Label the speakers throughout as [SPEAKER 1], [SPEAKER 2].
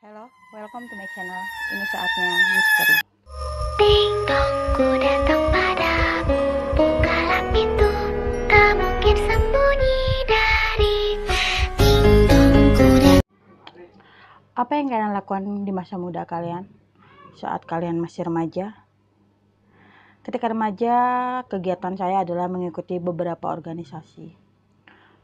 [SPEAKER 1] Hello, welcome to my channel. Ini saatnya misteri.
[SPEAKER 2] Ding dong, ku datang padamu. Bukalah pintu, tak mungkin sembunyi darimu. Ding dong, ku datang.
[SPEAKER 1] Apa yang kalian lakukan di masa muda kalian? Saat kalian masih remaja? Ketika remaja, kegiatan saya adalah mengikuti beberapa organisasi.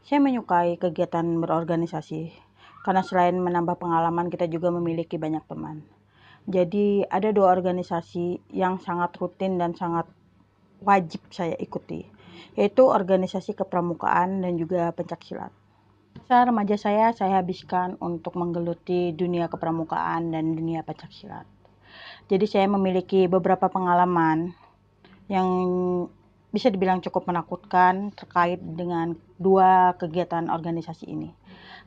[SPEAKER 1] Saya menyukai kegiatan berorganisasi, karena selain menambah pengalaman, kita juga memiliki banyak teman. Jadi ada dua organisasi yang sangat rutin dan sangat wajib saya ikuti, yaitu organisasi kepramukaan dan juga pencaksilat. Masa remaja saya habiskan untuk menggeluti dunia kepramukaan dan dunia pencaksilat. Jadi saya memiliki beberapa pengalaman yang bisa dibilang cukup menakutkan terkait dengan dua kegiatan organisasi ini.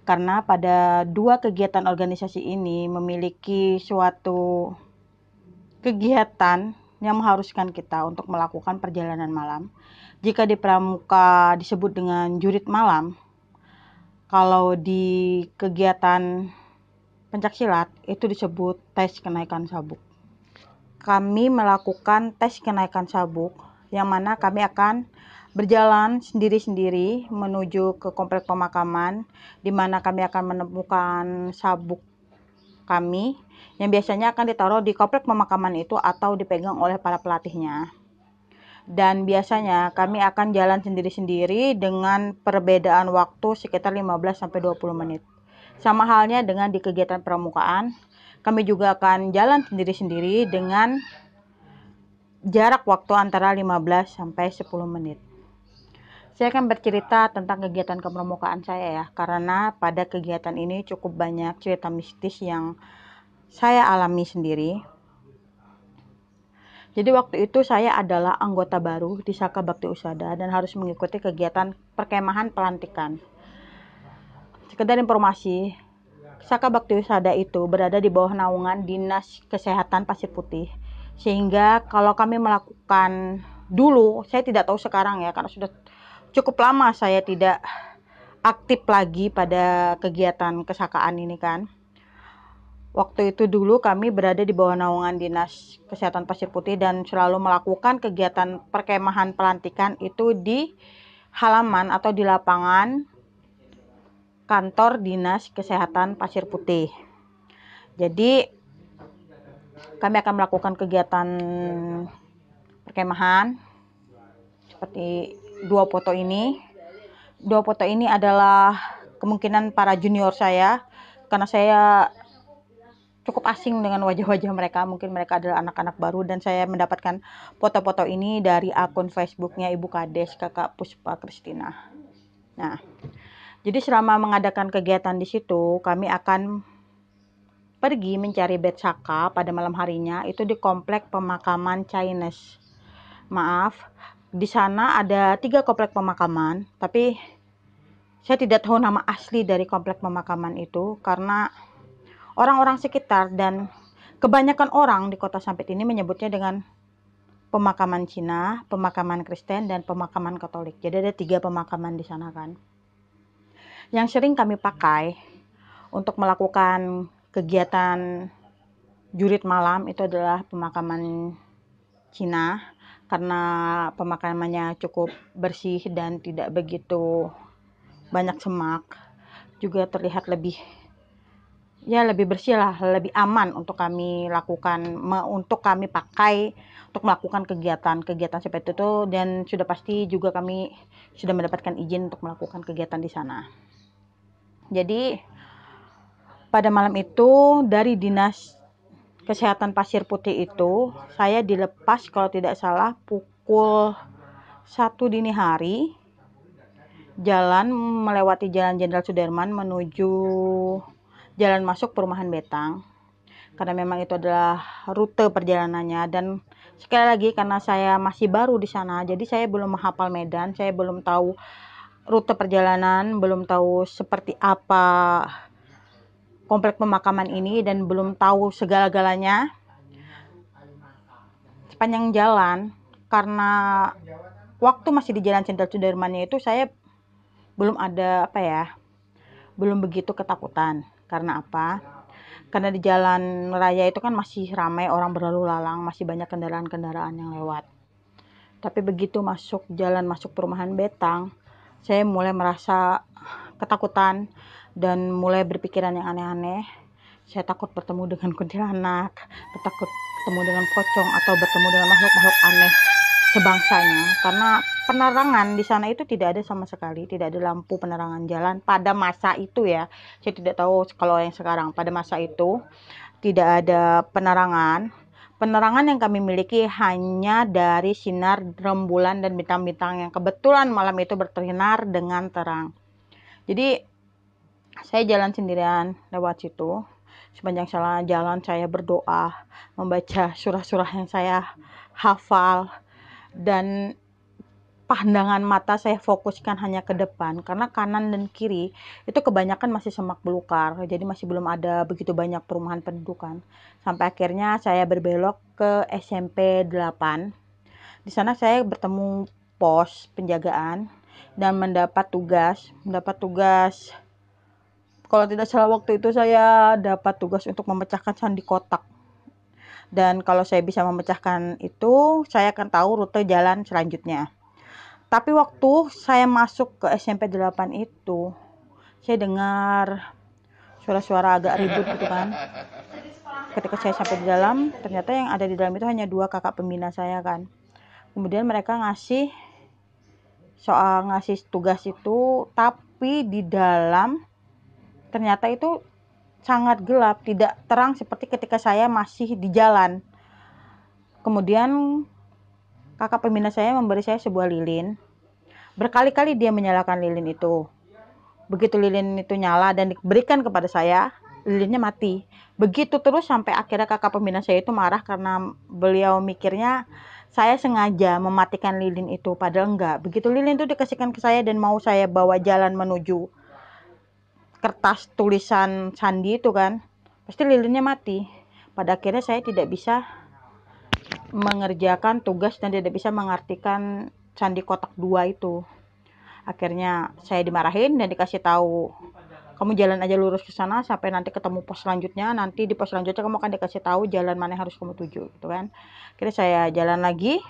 [SPEAKER 1] Karena pada dua kegiatan organisasi ini memiliki suatu kegiatan yang mengharuskan kita untuk melakukan perjalanan malam. Jika di pramuka disebut dengan jurit malam, kalau di kegiatan pencaksilat itu disebut tes kenaikan sabuk. Kami melakukan tes kenaikan sabuk, yang mana kami akan berjalan sendiri-sendiri menuju ke komplek pemakaman, di mana kami akan menemukan sabuk kami yang biasanya akan ditaruh di komplek pemakaman itu atau dipegang oleh para pelatihnya. Dan biasanya kami akan jalan sendiri-sendiri dengan perbedaan waktu sekitar 15-20 menit. Sama halnya dengan di kegiatan pramukaan, kami juga akan jalan sendiri-sendiri dengan jarak waktu antara 15-10 menit. Saya akan bercerita tentang kegiatan kepramukaan saya ya, karena pada kegiatan ini cukup banyak cerita mistis yang saya alami sendiri. Jadi waktu itu saya adalah anggota baru di Saka Bakti Usada dan harus mengikuti kegiatan perkemahan pelantikan. Sekedar informasi, Saka Bakti Usada itu berada di bawah naungan Dinas Kesehatan Pasir Putih. Sehingga kalau kami melakukan dulu, saya tidak tahu sekarang ya, karena sudah cukup lama saya tidak aktif lagi pada kegiatan kesakaan ini kan. Waktu itu dulu kami berada di bawah naungan Dinas Kesehatan Pasir Putih dan selalu melakukan kegiatan perkemahan pelantikan itu di halaman atau di lapangan kantor Dinas Kesehatan Pasir Putih. Jadi kami akan melakukan kegiatan perkemahan seperti dua foto ini. Dua foto ini adalah kemungkinan para junior saya, karena saya cukup asing dengan wajah-wajah mereka. Mungkin mereka adalah anak-anak baru dan saya mendapatkan foto-foto ini dari akun Facebooknya Ibu Kades, Kakak Puspa Kristina. Nah, jadi selama mengadakan kegiatan di situ, kami akan pergi mencari bed Saka pada malam harinya itu di komplek pemakaman Chinese. Maaf, di sana ada 3 komplek pemakaman, tapi saya tidak tahu nama asli dari komplek pemakaman itu karena orang-orang sekitar dan kebanyakan orang di kota Sampit ini menyebutnya dengan pemakaman Cina, pemakaman Kristen, dan pemakaman Katolik. Jadi ada 3 pemakaman di sana kan. Yang sering kami pakai untuk melakukan kegiatan jurit malam itu adalah pemakaman Cina, karena pemakamannya cukup bersih dan tidak begitu banyak semak. Juga terlihat lebih bersih lah, lebih aman untuk kami lakukan, untuk kami pakai untuk melakukan kegiatan seperti itu, dan sudah pasti juga kami sudah mendapatkan izin untuk melakukan kegiatan di sana. Jadi pada malam itu dari Dinas Kesehatan Pasir Putih itu saya dilepas kalau tidak salah pukul 1 dini hari, jalan melewati Jalan Jenderal Sudirman menuju jalan masuk perumahan Betang, karena memang itu adalah rute perjalanannya. Dan sekali lagi karena saya masih baru di sana, jadi saya belum menghafal medan, saya belum tahu rute perjalanan, belum tahu seperti apa komplek pemakaman ini, dan belum tahu segala-galanya. Sepanjang jalan, karena waktu masih di Jalan Jenderal Sudirman itu saya belum ada belum begitu ketakutan. Karena apa? Karena di jalan raya itu kan masih ramai orang berlalu lalang, masih banyak kendaraan-kendaraan yang lewat. Tapi begitu masuk perumahan Betang, saya mulai merasa ketakutan dan mulai berpikiran yang aneh-aneh. Saya takut bertemu dengan kuntilanak, takut bertemu dengan pocong atau bertemu dengan makhluk-makhluk aneh sebangsanya, karena penerangan di sana itu tidak ada sama sekali, tidak ada lampu penerangan jalan pada masa itu ya. Saya tidak tahu kalau yang sekarang. Pada masa itu tidak ada penerangan. Penerangan yang kami miliki hanya dari sinar rembulan dan bintang-bintang yang kebetulan malam itu bersinar dengan terang. Jadi saya jalan sendirian lewat situ. Sepanjang jalan saya berdoa, membaca surah-surah yang saya hafal, dan pandangan mata saya fokuskan hanya ke depan, karena kanan dan kiri itu kebanyakan masih semak belukar, jadi masih belum ada begitu banyak perumahan pendudukan. Sampai akhirnya saya berbelok ke SMP 8. Di sana saya bertemu pos penjagaan dan mendapat tugas kalau tidak salah waktu itu saya dapat tugas untuk memecahkan sandi kotak. Dan kalau saya bisa memecahkan itu, saya akan tahu rute jalan selanjutnya. Tapi waktu saya masuk ke SMP 8 itu, saya dengar suara-suara agak ribut gitu kan. Ketika saya sampai di dalam, ternyata yang ada di dalam itu hanya 2 kakak pembina saya kan. Kemudian mereka ngasih tugas itu, tapi di dalam ternyata itu sangat gelap, tidak terang seperti ketika saya masih di jalan. Kemudian kakak pembina saya memberi saya sebuah lilin. Berkali-kali dia menyalakan lilin itu. Begitu lilin itu nyala dan diberikan kepada saya, lilinnya mati. Begitu terus sampai akhirnya kakak pembina saya itu marah karena beliau mikirnya saya sengaja mematikan lilin itu, padahal enggak. Begitu lilin itu dikasihkan ke saya dan mau saya bawa jalan menuju kertas tulisan sandi itu kan, pasti lilinnya mati. Pada akhirnya saya tidak bisa mengerjakan tugas dan tidak bisa mengartikan sandi kotak 2 itu. Akhirnya saya dimarahin dan dikasih tahu, kamu jalan aja lurus ke sana sampai nanti ketemu pos selanjutnya, nanti di pos selanjutnya kamu akan dikasih tahu jalan mana yang harus kamu tuju gitu kan. Akhirnya saya jalan lagi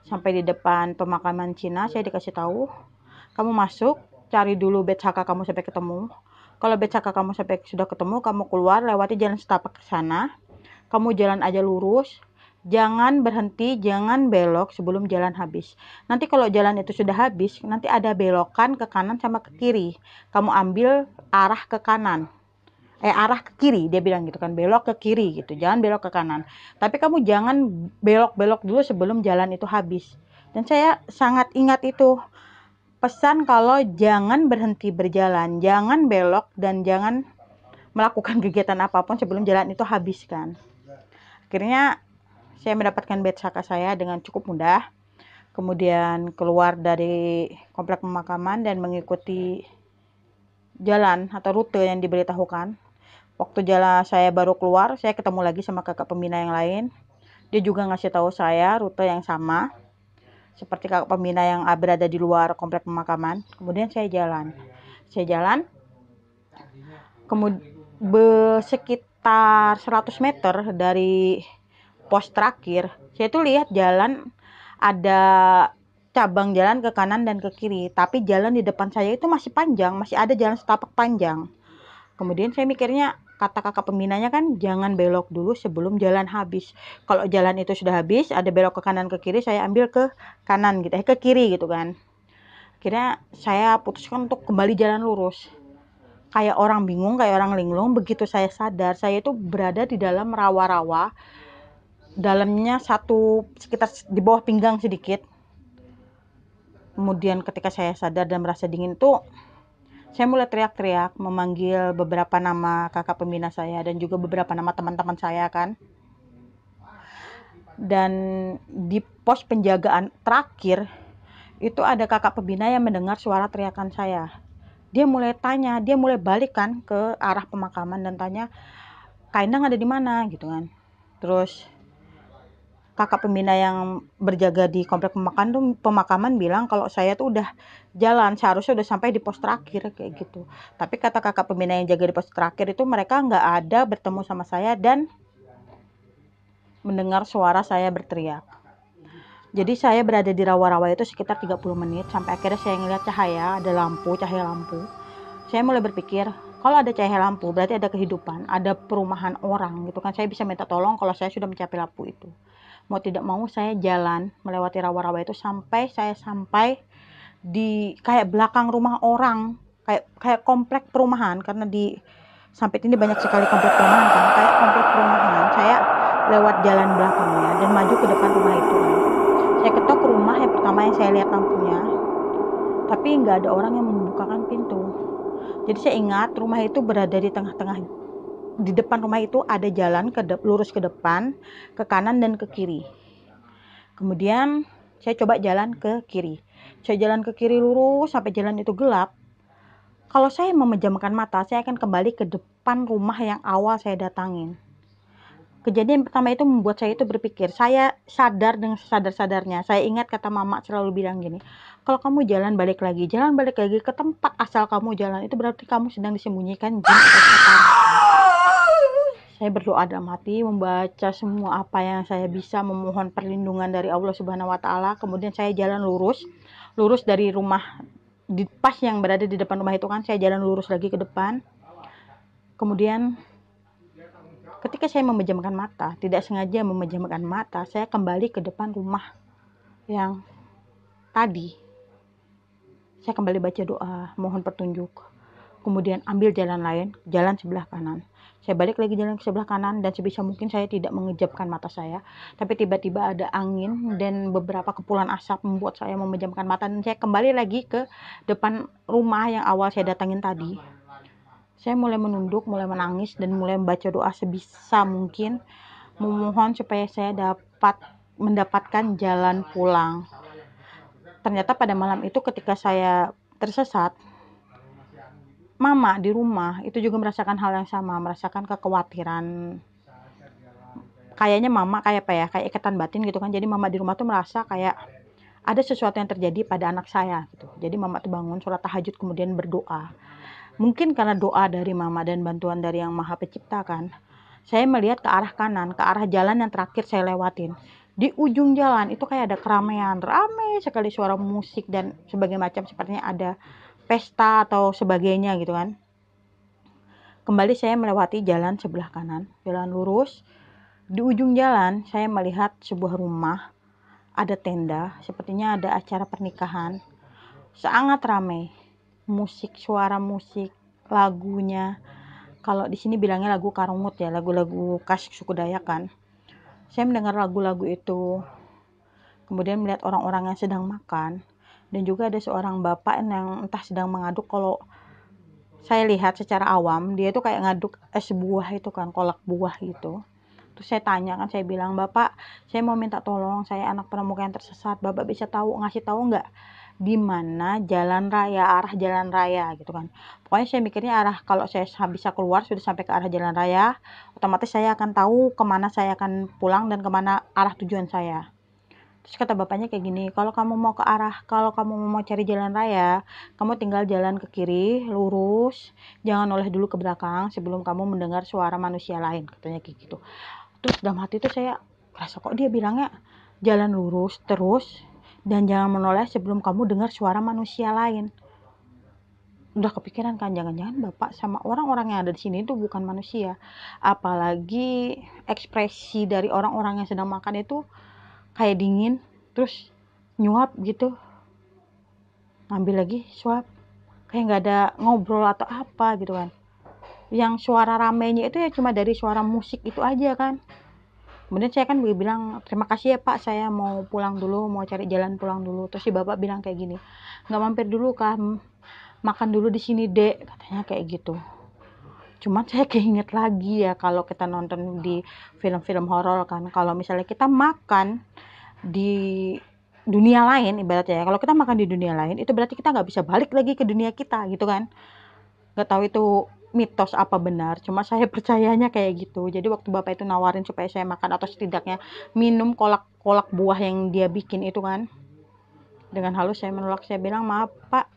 [SPEAKER 1] sampai di depan pemakaman Cina. Saya dikasih tahu, kamu masuk, cari dulu BCK kamu sampai ketemu. Kalau BCK kamu sampai sudah ketemu, kamu keluar lewati jalan setapak ke sana. Kamu jalan aja lurus, jangan berhenti, jangan belok sebelum jalan habis. Nanti kalau jalan itu sudah habis, nanti ada belokan ke kanan sama ke kiri. Kamu ambil arah ke kanan. Arah ke kiri, dia bilang gitu kan, belok ke kiri gitu, jangan belok ke kanan. Tapi kamu jangan belok-belok dulu sebelum jalan itu habis. Dan saya sangat ingat itu pesan kalau jangan berhenti berjalan, jangan belok, dan jangan melakukan kegiatan apapun sebelum jalan itu habis kan. Akhirnya saya mendapatkan BCK saya dengan cukup mudah. Kemudian keluar dari komplek pemakaman dan mengikuti jalan atau rute yang diberitahukan. Waktu jalan saya baru keluar, saya ketemu lagi sama kakak pembina yang lain. Dia juga ngasih tahu saya rute yang sama seperti kakak pembina yang berada di luar komplek pemakaman. Kemudian saya jalan, kemudian sekitar 100 meter dari pos terakhir, saya tuh lihat jalan, ada cabang jalan ke kanan dan ke kiri, tapi jalan di depan saya itu masih panjang, masih ada jalan setapak panjang. Kemudian saya mikirnya, kata kakak pembinanya kan jangan belok dulu sebelum jalan habis. Kalau jalan itu sudah habis, ada belok ke kanan ke kiri, saya ambil ke kanan gitu, ke kiri gitu kan. Akhirnya saya putuskan untuk kembali jalan lurus. Kayak orang bingung, kayak orang linglung. Begitu saya sadar, saya itu berada di dalam rawa-rawa. Dalamnya sekitar di bawah pinggang sedikit. Kemudian ketika saya sadar dan merasa dingin itu, saya mulai teriak-teriak, memanggil beberapa nama kakak pembina saya dan juga beberapa nama teman-teman saya kan. Dan di pos penjagaan terakhir, itu ada kakak pembina yang mendengar suara teriakan saya. Dia mulai balik kan ke arah pemakaman dan tanya, Kak Endang ada di mana gitu kan. Terus kakak pembina yang berjaga di komplek pemakaman bilang kalau saya tuh udah jalan, seharusnya udah sampai di pos terakhir kayak gitu. Tapi kata kakak pembina yang jaga di pos terakhir itu mereka nggak ada bertemu sama saya dan mendengar suara saya berteriak. Jadi saya berada di rawa-rawa itu sekitar 30 menit sampai akhirnya saya ngeliat cahaya, ada lampu, cahaya lampu. Saya mulai berpikir, kalau ada cahaya lampu berarti ada kehidupan, ada perumahan orang gitu kan. Saya bisa minta tolong kalau saya sudah mencapai lampu itu. Mau tidak mau saya jalan melewati rawa-rawa itu sampai saya sampai di kayak belakang rumah orang, kayak komplek perumahan, karena di Sampit ini banyak sekali komplek perumahan kan, kayak komplek perumahan. Saya lewat jalan belakangnya dan maju ke depan rumah itu kan. Saya ketok rumah yang pertama yang saya lihat lampunya, tapi nggak ada orang yang membukakan pintu. Jadi saya ingat rumah itu berada di tengah-tengah. Di depan rumah itu ada jalan lurus ke depan, ke kanan dan ke kiri. Kemudian saya coba jalan ke kiri. Saya jalan ke kiri lurus sampai jalan itu gelap. Kalau saya memejamkan mata, saya akan kembali ke depan rumah yang awal saya datangin. Kejadian pertama itu membuat saya itu berpikir, saya sadar dengan sesadar-sadarnya. Saya ingat kata mama selalu bilang gini, kalau kamu jalan balik lagi ke tempat asal kamu jalan, itu berarti kamu sedang disembunyikan jin atau setan. Saya berdoa dalam hati, membaca semua apa yang saya bisa, memohon perlindungan dari Allah Subhanahu wa taala. Kemudian saya jalan lurus dari rumah, di pas yang berada di depan rumah itu kan, saya jalan lurus lagi ke depan. Kemudian ketika saya memejamkan mata, tidak sengaja memejamkan mata, saya kembali ke depan rumah yang tadi. Saya kembali baca doa, mohon petunjuk. Kemudian ambil jalan lain, jalan sebelah kanan. Saya balik lagi jalan ke sebelah kanan dan sebisa mungkin saya tidak mengejamkan mata saya. Tapi tiba-tiba ada angin dan beberapa kepulan asap membuat saya memejamkan mata dan saya kembali lagi ke depan rumah yang awal saya datangin tadi. Saya mulai menunduk, mulai menangis, dan mulai membaca doa sebisa mungkin, memohon supaya saya dapat mendapatkan jalan pulang. Ternyata pada malam itu ketika saya tersesat, mama di rumah itu juga merasakan hal yang sama, merasakan kekhawatiran. Kayaknya mama kayak apa ya, kayak ikatan batin gitu kan. Jadi mama di rumah tuh merasa kayak ada sesuatu yang terjadi pada anak saya gitu. Jadi mama tuh bangun sholat tahajud kemudian berdoa. Mungkin karena doa dari mama dan bantuan dari yang maha pencipta kan, saya melihat ke arah kanan, ke arah jalan yang terakhir saya lewatin. Di ujung jalan itu kayak ada keramaian, ramai sekali suara musik dan sebagainya macam, sepertinya ada pesta atau sebagainya gitu kan. Kembali saya melewati jalan sebelah kanan, jalan lurus. Di ujung jalan saya melihat sebuah rumah, ada tenda, sepertinya ada acara pernikahan. Sangat ramai. Musik, suara musik, lagunya. Kalau di sini bilangnya lagu karungut ya, lagu-lagu khas suku Dayak kan. Saya mendengar lagu-lagu itu. Kemudian melihat orang-orang yang sedang makan dan juga ada seorang bapak yang entah sedang mengaduk. Kalau saya lihat secara awam, dia itu kayak ngaduk es buah itu kan, kolak buah gitu. Terus saya tanya kan, saya bilang, "Bapak, saya mau minta tolong, saya anak pramuka yang tersesat. Bapak bisa ngasih tahu nggak di mana jalan raya, arah jalan raya gitu kan." Pokoknya saya mikirnya kalau saya bisa keluar sudah sampai ke arah jalan raya, otomatis saya akan tahu kemana saya akan pulang dan kemana arah tujuan saya. Terus kata bapaknya kayak gini, kalau kamu mau cari jalan raya, kamu tinggal jalan ke kiri, lurus, jangan noleh dulu ke belakang sebelum kamu mendengar suara manusia lain, katanya kayak gitu. Terus dalam hati itu saya rasa kok dia bilangnya jalan lurus terus dan jangan menoleh sebelum kamu dengar suara manusia lain. Udah kepikiran kan, jangan-jangan bapak sama orang-orang yang ada di sini itu bukan manusia. Apalagi ekspresi dari orang-orang yang sedang makan itu kayak dingin, terus nyuap gitu, ngambil lagi suap, kayak nggak ada ngobrol atau apa gitu kan. Yang suara ramenya itu ya cuma dari suara musik itu aja kan. Kemudian saya kan bilang, terima kasih ya Pak, saya mau pulang dulu, mau cari jalan pulang dulu. Terus si bapak bilang kayak gini, nggak mampir dulu kah, makan dulu di sini dek, katanya kayak gitu. Cuman saya keinget lagi ya, kalau kita nonton di film-film horor kan, kalau misalnya kita makan di dunia lain, ibaratnya ya, kalau kita makan di dunia lain itu berarti kita nggak bisa balik lagi ke dunia kita gitu kan. Nggak tahu itu mitos apa benar, cuma saya percayanya kayak gitu. Jadi waktu bapak itu nawarin supaya saya makan atau setidaknya minum kolak buah yang dia bikin itu kan, dengan halus saya menolak. Saya bilang, maaf pak,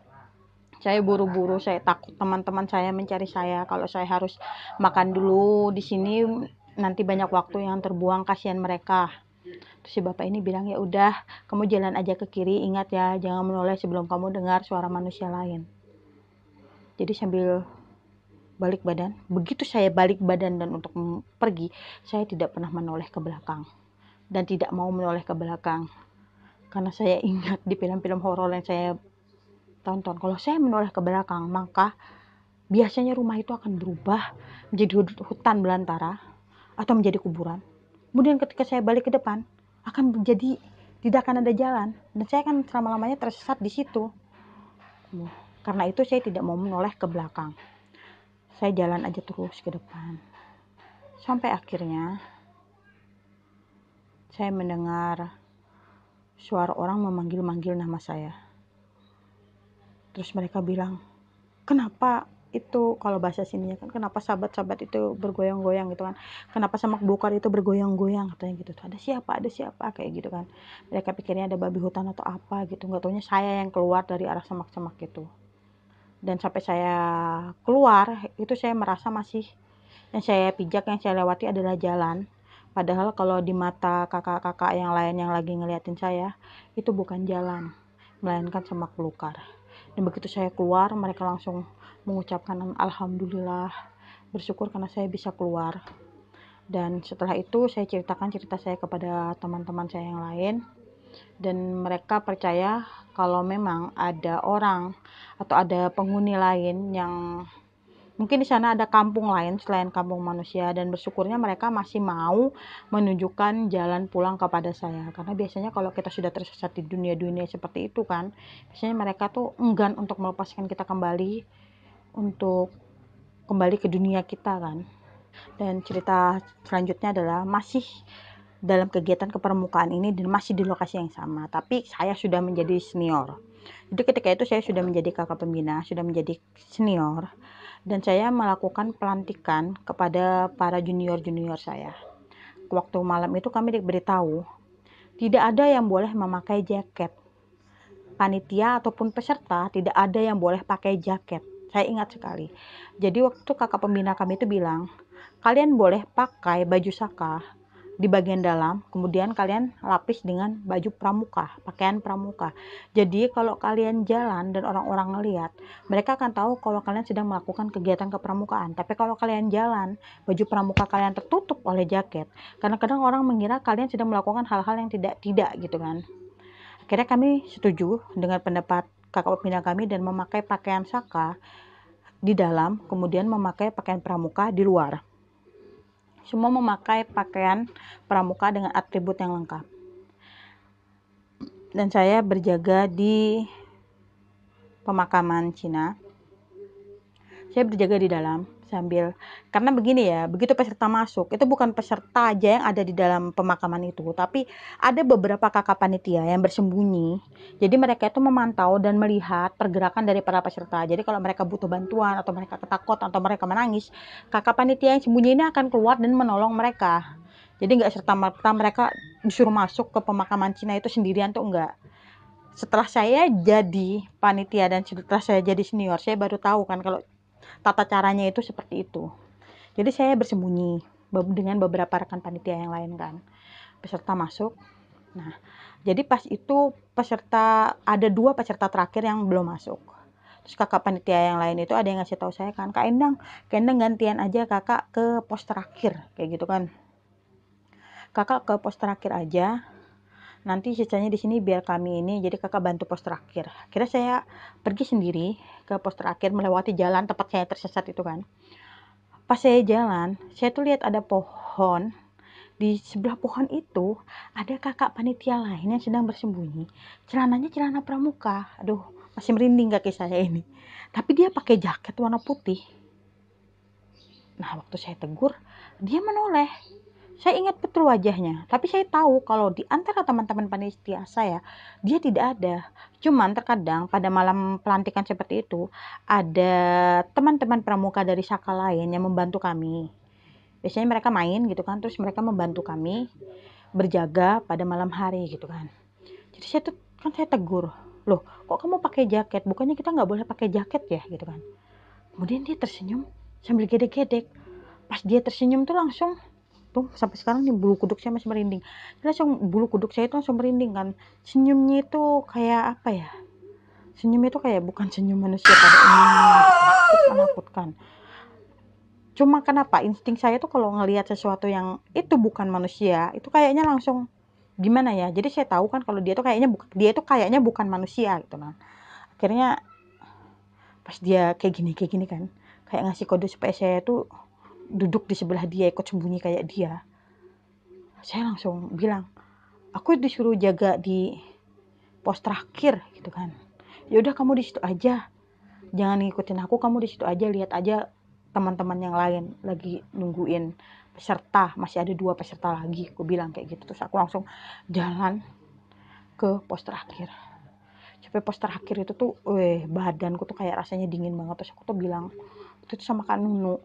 [SPEAKER 1] saya buru-buru, saya takut teman-teman saya mencari saya. Kalau saya harus makan dulu di sini, nanti banyak waktu yang terbuang, kasihan mereka. Terus si bapak ini bilang, ya udah, kamu jalan aja ke kiri, ingat ya, jangan menoleh sebelum kamu dengar suara manusia lain. Jadi sambil balik badan, begitu saya balik badan dan untuk pergi, saya tidak pernah menoleh ke belakang dan tidak mau menoleh ke belakang, karena saya ingat di film-film horor yang saya tonton, kalau saya menoleh ke belakang maka biasanya rumah itu akan berubah menjadi hutan belantara atau menjadi kuburan. Kemudian ketika saya balik ke depan, akan menjadi tidak akan ada jalan dan saya akan selama-lamanya tersesat di situ. Karena itu saya tidak mau menoleh ke belakang. Saya jalan aja terus ke depan. Sampai akhirnya saya mendengar suara orang memanggil-manggil nama saya. Terus mereka bilang, kenapa itu, kalau bahasa sininya kan, kenapa sahabat-sahabat itu bergoyang-goyang gitu kan, kenapa semak belukar itu bergoyang-goyang, katanya gitu. Ada siapa kayak gitu kan. Mereka pikirnya ada babi hutan atau apa gitu, nggak taunya saya yang keluar dari arah semak-semak itu. Dan sampai saya keluar itu saya merasa masih yang saya pijak, yang saya lewati adalah jalan. Padahal kalau di mata kakak-kakak yang lain yang lagi ngeliatin saya, itu bukan jalan, melainkan semak belukar. Dan begitu saya keluar, mereka langsung mengucapkan alhamdulillah, bersyukur karena saya bisa keluar. Dan setelah itu saya ceritakan cerita saya kepada teman-teman saya yang lain, dan mereka percaya kalau memang ada orang atau ada penghuni lain yang mungkin di sana ada kampung lain selain kampung manusia, dan bersyukurnya mereka masih mau menunjukkan jalan pulang kepada saya. Karena biasanya kalau kita sudah tersesat di dunia-dunia seperti itu kan, biasanya mereka tuh enggan untuk melepaskan kita kembali untuk kembali ke dunia kita kan. Dan cerita selanjutnya adalah masih dalam kegiatan kepermukaan ini dan masih di lokasi yang sama, tapi saya sudah menjadi senior. Jadi ketika itu saya sudah menjadi kakak pembina, sudah menjadi senior, dan saya melakukan pelantikan kepada para junior-junior saya. Waktu malam itu kami diberitahu tidak ada yang boleh memakai jaket. Panitia ataupun peserta tidak ada yang boleh pakai jaket. Saya ingat sekali. Jadi waktu kakak pembina kami itu bilang, kalian boleh pakai baju saka di bagian dalam, kemudian kalian lapis dengan baju pramuka, pakaian pramuka. Jadi kalau kalian jalan dan orang-orang ngelihat, mereka akan tahu kalau kalian sedang melakukan kegiatan kepramukaan. Tapi kalau kalian jalan, baju pramuka kalian tertutup oleh jaket, kadang-kadang orang mengira kalian sedang melakukan hal-hal yang tidak gitu kan. Akhirnya kami setuju dengan pendapat kakak pembina kami dan memakai pakaian saka di dalam, kemudian memakai pakaian pramuka di luar. Semua memakai pakaian pramuka dengan atribut yang lengkap. Dan saya berjaga di pemakaman Cina. Saya berjaga di dalam sambil, karena begini ya, begitu peserta masuk, itu bukan peserta aja yang ada di dalam pemakaman itu, tapi ada beberapa kakak panitia yang bersembunyi. Jadi mereka itu memantau dan melihat pergerakan dari para peserta. Jadi kalau mereka butuh bantuan atau mereka ketakutan atau mereka menangis, kakak panitia yang sembunyi ini akan keluar dan menolong mereka. Jadi nggak serta-merta mereka disuruh masuk ke pemakaman Cina itu sendirian tuh enggak. Setelah saya jadi panitia dan setelah saya jadi senior, saya baru tahu kan kalau tata caranya itu seperti itu. Jadi saya bersembunyi dengan beberapa rekan panitia yang lain kan. Peserta masuk. Nah, jadi pas itu ada 2 peserta terakhir yang belum masuk. Terus kakak panitia yang lain itu ada yang ngasih tahu saya kan, Kak Endang gantian aja kakak ke pos terakhir kayak gitu kan. Kakak ke pos terakhir aja. Nanti sisanya di sini biar kami ini, jadi kakak bantu pos terakhir. Akhirnya saya pergi sendiri ke pos terakhir melewati jalan tempat saya tersesat itu kan. Pas saya jalan, saya tuh lihat ada pohon. Di sebelah pohon itu ada kakak panitia lain yang sedang bersembunyi. Celananya celana pramuka. Aduh, masih merinding kaki saya ini. Tapi dia pakai jaket warna putih. Nah, waktu saya tegur, dia menoleh. Saya ingat betul wajahnya, tapi saya tahu kalau di antara teman-teman panitia saya, dia tidak ada. Cuman terkadang pada malam pelantikan seperti itu, ada teman-teman pramuka dari Saka lain yang membantu kami. Biasanya mereka main gitu kan, terus mereka membantu kami berjaga pada malam hari gitu kan. Jadi saya tegur, loh kok kamu pakai jaket? Bukannya kita nggak boleh pakai jaket ya gitu kan. Kemudian dia tersenyum sambil gedek-gedek. Pas dia tersenyum tuh langsung tuh sampai sekarang nih bulu kuduk saya masih merinding. Langsung bulu kuduk saya itu langsung merinding kan. Senyumnya itu kayak apa ya? Senyumnya itu kayak bukan senyum manusia pada umumnya gitu. Menakutkan. Cuma kenapa insting saya tuh kalau ngelihat sesuatu yang itu bukan manusia, itu kayaknya langsung gimana ya? Jadi saya tahu kan kalau dia tuh kayaknya bukan manusia gitu kan. Akhirnya pas dia kayak gini kan, kayak ngasih kode supaya saya tuh duduk di sebelah dia, ikut sembunyi kayak dia. Saya langsung bilang, aku disuruh jaga di pos terakhir gitu kan. Ya udah kamu di situ aja, jangan ngikutin aku, kamu di situ aja, lihat aja teman-teman yang lain lagi nungguin peserta, masih ada 2 peserta lagi, aku bilang kayak gitu. Terus aku langsung jalan ke pos terakhir. Sampai pos terakhir itu tuh, badanku tuh kayak rasanya dingin banget. Terus aku tuh bilang, itu tuh sama Kak Nunu.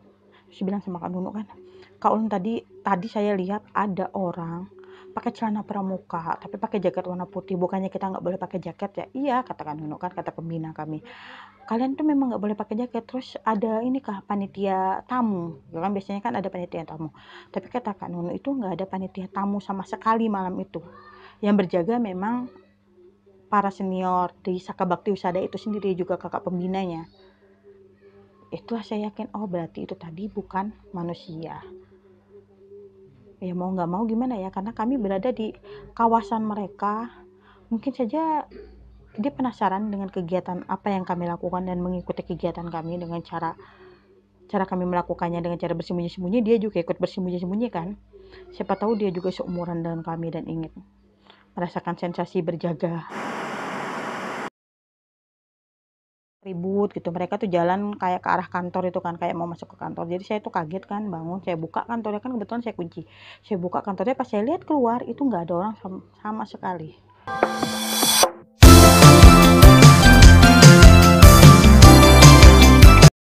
[SPEAKER 1] Terus bilang sama Kak Nunu kan, Kak Ulun tadi saya lihat ada orang pakai celana pramuka tapi pakai jaket warna putih, bukannya kita nggak boleh pakai jaket ya? Iya kata Kak Nunu kan, kata pembina kami, kalian tuh memang nggak boleh pakai jaket. Terus ada ini kah panitia tamu ya kan, biasanya kan ada panitia tamu, tapi kata Kak Nunu itu nggak ada panitia tamu sama sekali malam itu. Yang berjaga memang para senior di Saka Bakti Wisada itu sendiri, juga kakak pembinanya. Itulah saya yakin, oh berarti itu tadi bukan manusia. Ya mau nggak mau gimana ya, karena kami berada di kawasan mereka, mungkin saja dia penasaran dengan kegiatan apa yang kami lakukan dan mengikuti kegiatan kami dengan cara kami melakukannya dengan cara bersembunyi-sembunyi. Dia juga ikut bersembunyi-sembunyi kan, siapa tahu dia juga seumuran dengan kami dan ingin merasakan sensasi berjaga. Ribut gitu, mereka tuh jalan kayak ke arah kantor itu kan, kayak mau masuk ke kantor. Jadi saya tuh kaget kan, bangun, saya buka kantornya kan, kebetulan saya kunci, saya buka kantornya, pas saya lihat keluar itu nggak ada orang sama sekali.